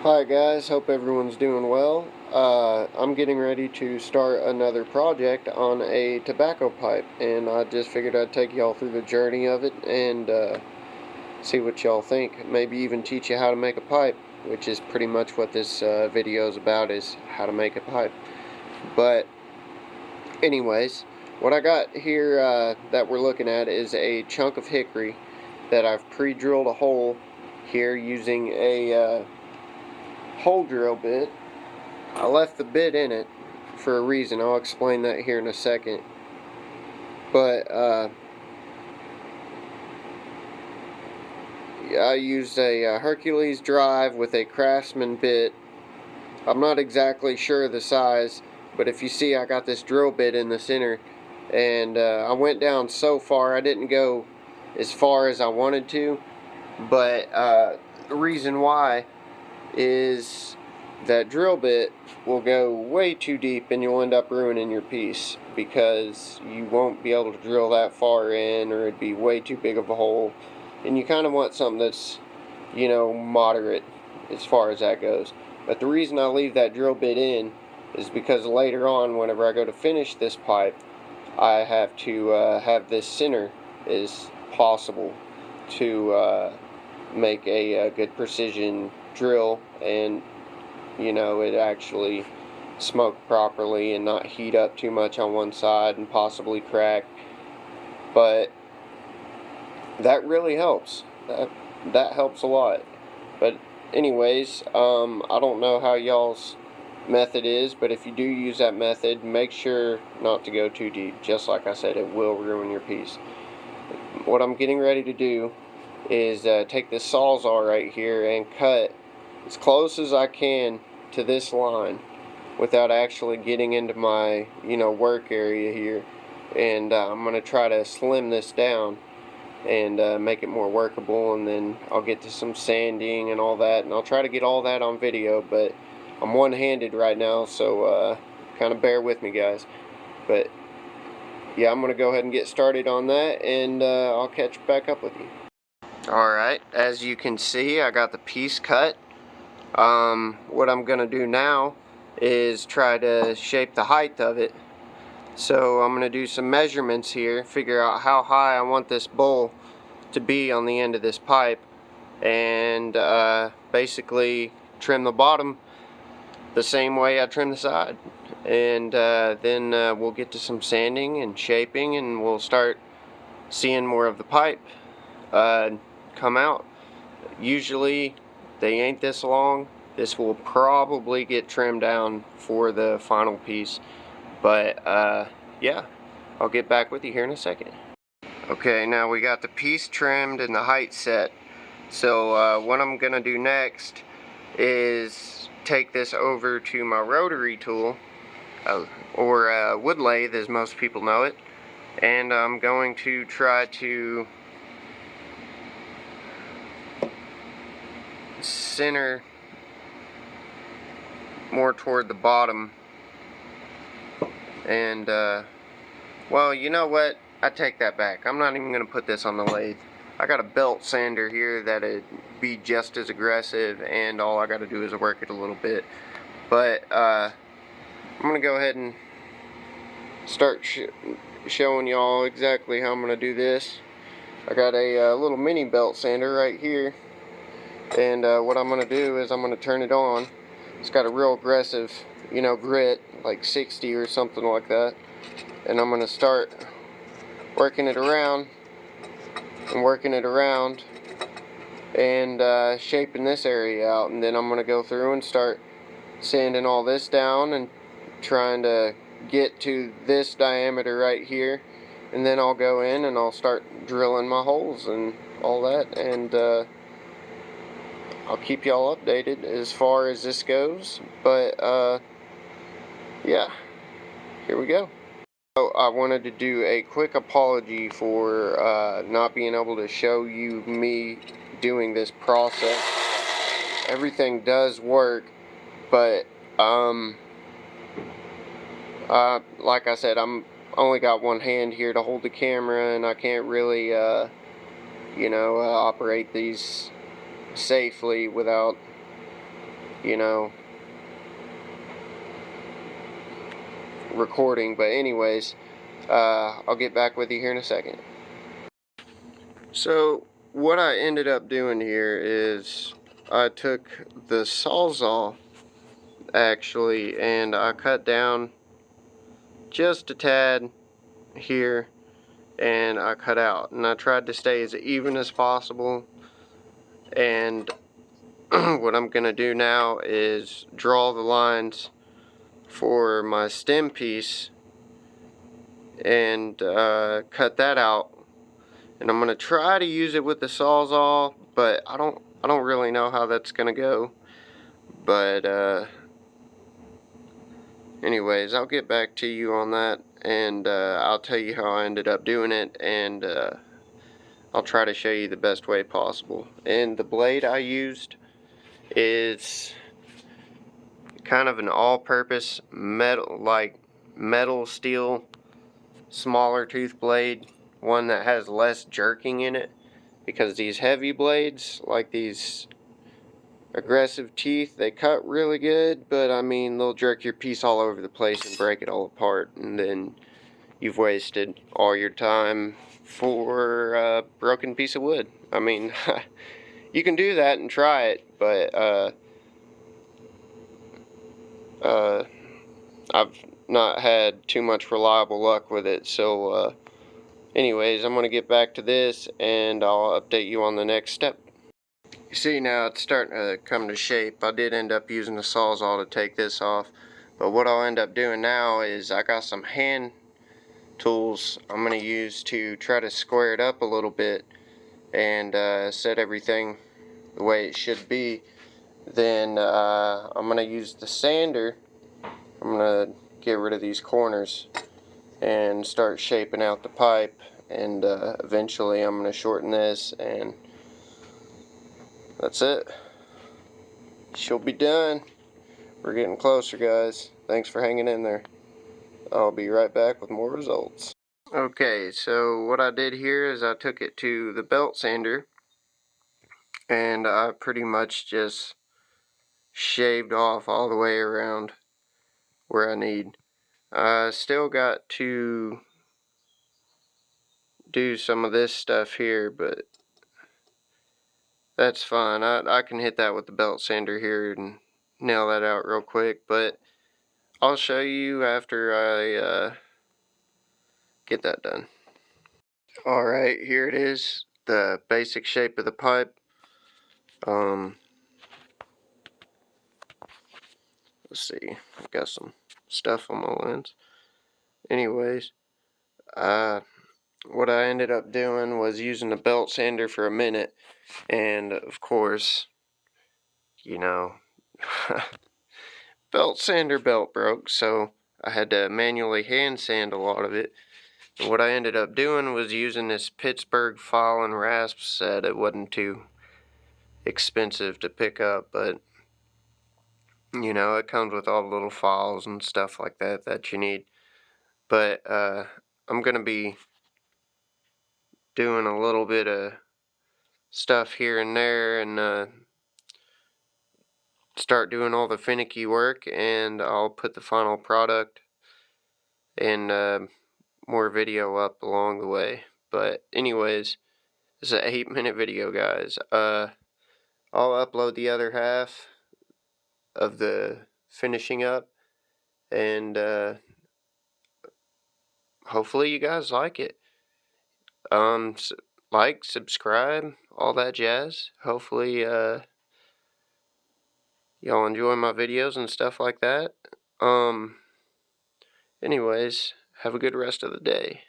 Hi guys, hope everyone's doing well. I'm getting ready to start another project on a tobacco pipe, and I just figured I'd take y'all through the journey of it and see what y'all think. Maybe even teach you how to make a pipe, which is pretty much what this video is about, is how to make a pipe. But anyways, what I got here that we're looking at is a chunk of hickory that I've pre-drilled a hole here using a hole drill bit. I left the bit in it for a reason. I'll explain that here in a second. But I used a Hercules drive with a Craftsman bit. I'm not exactly sure the size, but if you see, I got this drill bit in the center, and I went down so far. I didn't go as far as I wanted to, but the reason why is that drill bit will go way too deep and you'll end up ruining your piece because you won't be able to drill that far in, or it'd be way too big of a hole. And you kind of want something that's, moderate as far as that goes. But the reason I leave that drill bit in is because later on, whenever I go to finish this pipe, I have to have this center as possible to make a good precision drill, and it actually smoke properly and not heat up too much on one side and possibly crack. But that really helps. That helps a lot. But anyways, I don't know how y'all's method is, but if you do use that method, make sure not to go too deep. Just like I said, it will ruin your piece. What I'm getting ready to do is take this Sawzall right here and cut as close as I can to this line without actually getting into my work area here. And I'm going to try to slim this down and make it more workable, and then I'll get to some sanding and all that, and I'll try to get all that on video, but I'm one-handed right now, so kind of bear with me, guys. But yeah, I'm going to go ahead and get started on that, and I'll catch back up with you. Alright, as you can see, I got the piece cut. What I'm going to do now is try to shape the height of it. So I'm going to do some measurements here, figure out how high I want this bowl to be on the end of this pipe, and basically trim the bottom the same way I trim the side. And then we'll get to some sanding and shaping, and we'll start seeing more of the pipe come out. Usually they ain't this long. This will probably get trimmed down for the final piece, but yeah, I'll get back with you here in a second. Okay, now we got the piece trimmed and the height set. So what I'm gonna do next is take this over to my rotary tool, or wood lathe as most people know it, and I'm going to try to center more toward the bottom. And well, you know what, I take that back. I'm not even gonna put this on the lathe. I got a belt sander here that'd be just as aggressive, and all I got to do is work it a little bit. But I'm gonna go ahead and start showing y'all exactly how I'm gonna do this. I got a little mini belt sander right here, and what I'm gonna do is I'm gonna turn it on. It's got a real aggressive, grit, like 60 or something like that. And I'm gonna start working it around and working it around and shaping this area out. And then I'm gonna go through and start sanding all this down and trying to get to this diameter right here. And then I'll go in and I'll start drilling my holes and all that, and I'll keep y'all updated as far as this goes. But yeah, here we go. So I wanted to do a quick apology for not being able to show you me doing this process. Everything does work, but like I said, I'm only got one hand here to hold the camera, and I can't really operate these safely without you know, recording. But anyways, I'll get back with you here in a second. So what I ended up doing here is I took the Sawzall actually, and I cut down just a tad here, and I cut out, and I tried to stay as even as possible. And what I'm gonna do now is draw the lines for my stem piece and cut that out, and I'm gonna try to use it with the Sawzall, but I don't really know how that's gonna go. But anyways, I'll get back to you on that, and I'll tell you how I ended up doing it, and I'll try to show you the best way possible. And the blade I used is kind of an all-purpose metal steel smaller tooth blade, one that has less jerking in it, because these heavy blades, like these aggressive teeth, they cut really good, but I mean, they'll jerk your piece all over the place and break it all apart, and then you've wasted all your time for a broken piece of wood. I mean, you can do that and try it, but I've not had too much reliable luck with it. So anyways, I'm going to get back to this, and I'll update you on the next step. You see, now it's starting to come to shape. I did end up using the Sawzall to take this off, but what I'll end up doing now is I got some hand tools I'm going to use to try to square it up a little bit and set everything the way it should be. Then I'm going to use the sander. I'm going to get rid of these corners and start shaping out the pipe, and eventually I'm going to shorten this, and that's it. She'll be done. We're getting closer, guys. Thanks for hanging in there. I'll be right back with more results. Okay, so what I did here is I took it to the belt sander, and I pretty much just shaved off all the way around where I need. I still got to do some of this stuff here, but that's fine. I can hit that with the belt sander here and nail that out real quick, but I'll show you after I get that done. Alright, here it is, the basic shape of the pipe. Let's see, I've got some stuff on my lens. Anyways, what I ended up doing was using the belt sander for a minute, and of course, you know, belt sander belt broke, so I had to manually hand sand a lot of it. And what I ended up doing was using this Pittsburgh file and rasp set. It wasn't too expensive to pick up, but you know, it comes with all the little files and stuff like that that you need. But I'm gonna be doing a little bit of stuff here and there, and start doing all the finicky work, and I'll put the final product and more video up along the way. But anyways, this is an 8-minute video, guys. I'll upload the other half of the finishing up, and hopefully you guys like it. Like, subscribe, all that jazz. Hopefully y'all enjoy my videos and stuff like that. Anyways, have a good rest of the day.